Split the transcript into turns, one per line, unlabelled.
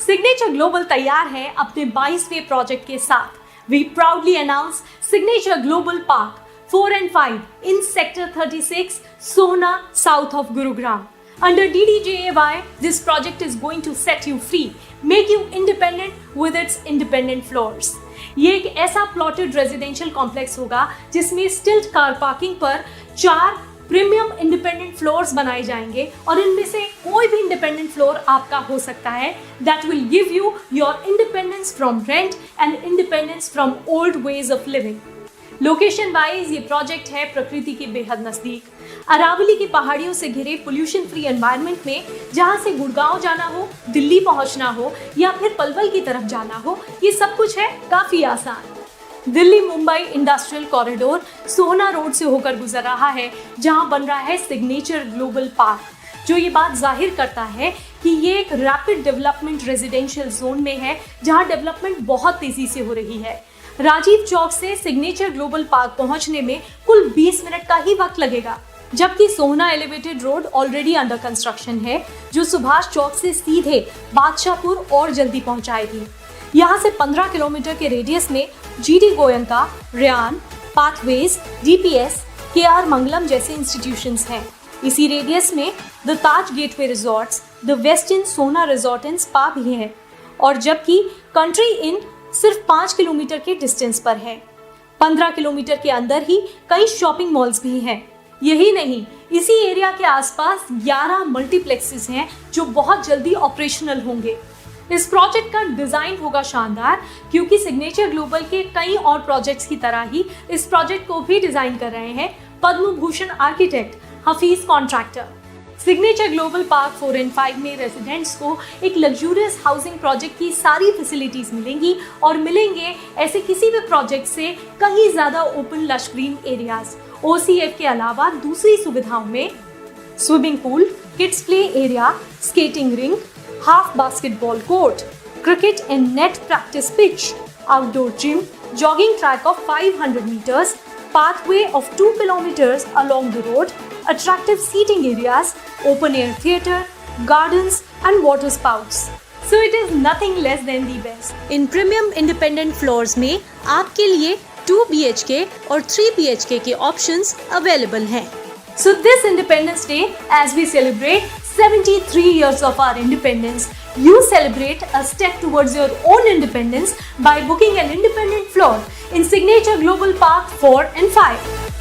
Signature global तैयार है अपने 22वें प्रोजेक्ट के साथ। We proudly announce Signature Global Park 4 and 5 in Sector 36, Sohna, south of Gurugram. Under DDJAY, this project is going to set you free, make you independent with its independent floors. ये एक ऐसा plotted residential complex होगा जिसमें स्टिल्ट car parking पर 4 premium independent floors बनाए जाएंगे और इनमें से कोई भी इंडिपेंडेंट फ्लोर आपका हो सकता है। That will give you your independence from rent and independence from old ways of living. Location wise ये प्रोजेक्ट है प्रकृति के बेहद नजदीक, अरावली की पहाड़ियों से घिरे पोल्यूशन फ्री एनवायरनमेंट में, जहां से गुड़गांव जाना हो, दिल्ली पहुंचना हो या फिर पलवल की तरफ जाना हो, ये सब कुछ है काफी आसान। दिल्ली मुंबई इंडस्ट्रियल कॉरिडोर सोहना रोड से होकर गुजर रहा है, जहां बन रहा है सिग्नेचर ग्लोबल पार्क, जो ये बात जाहिर करता है कि ये एक रैपिड डेवलपमेंट रेजिडेंशियल जोन में है, जहां डेवलपमेंट बहुत तेजी से हो रही है। राजीव चौक से सिग्नेचर ग्लोबल पार्क पहुंचने में कुल 20 मिनट का ही वक्त लगेगा, जबकि Sohna elevated road already under construction है, जो सुभाष चौक से सीधे बादशाहपुर और जल्दी पहुंचाएगी। यहाँ से 15 किलोमीटर के रेडियस में GD Goenka, Ryan, Pathways, DPS, KR Mangalam जैसे इंस्टीट्यूशंस हैं। इसी रेडियस में the Taj Gateway resorts, the Westin Sohna resort and spa भी है, और जबकि कंट्री इन सिर्फ 5 किलोमीटर के डिस्टेंस पर है। 15 किलोमीटर के अंदर ही कई शॉपिंग मॉल्स भी हैं। यही नहीं, इसी एरिया के आसपास 11 मल्टीप्लेक्सेस हैं जो बहुत जल्दी ऑपरेशनल होंगे। इस प्रोजेक्ट का डिजाइन होगा शानदार, क्योंकि सिग्नेचर ग्लोबल के कई और प्रोजेक्ट्स की तरह ही इस प्रोजेक्ट को भी डिजाइन कर रहे हैं Padma Bhushan architect Hafeez Contractor. Signature Global Park 4 and 5 में रेजिडेंट्स को एक लग्जूरियस हाउसिंग प्रोजेक्ट की सारी फैसिलिटीज मिलेंगी, और मिलेंगे ऐसे किसी भी प्रोजेक्ट से कहीं ज्यादा open lush green areas. OCF के अलावा दूसरी सुविधाओं में swimming pool, kids play area, skating ring, half basketball court, cricket and net practice pitch, outdoor gym, jogging track of 500 meters, pathway of 2 kilometers along the road, attractive seating areas, open air theatre, gardens and water spouts. So it is nothing less than the best. In premium independent floors में आपके लिए 2 BHK और 3 BHK के options available हैं. So this Independence Day, as we celebrate 73 years of our independence, you celebrate a step towards your own independence by booking an independent floor in Signature Global Park 4 and 5.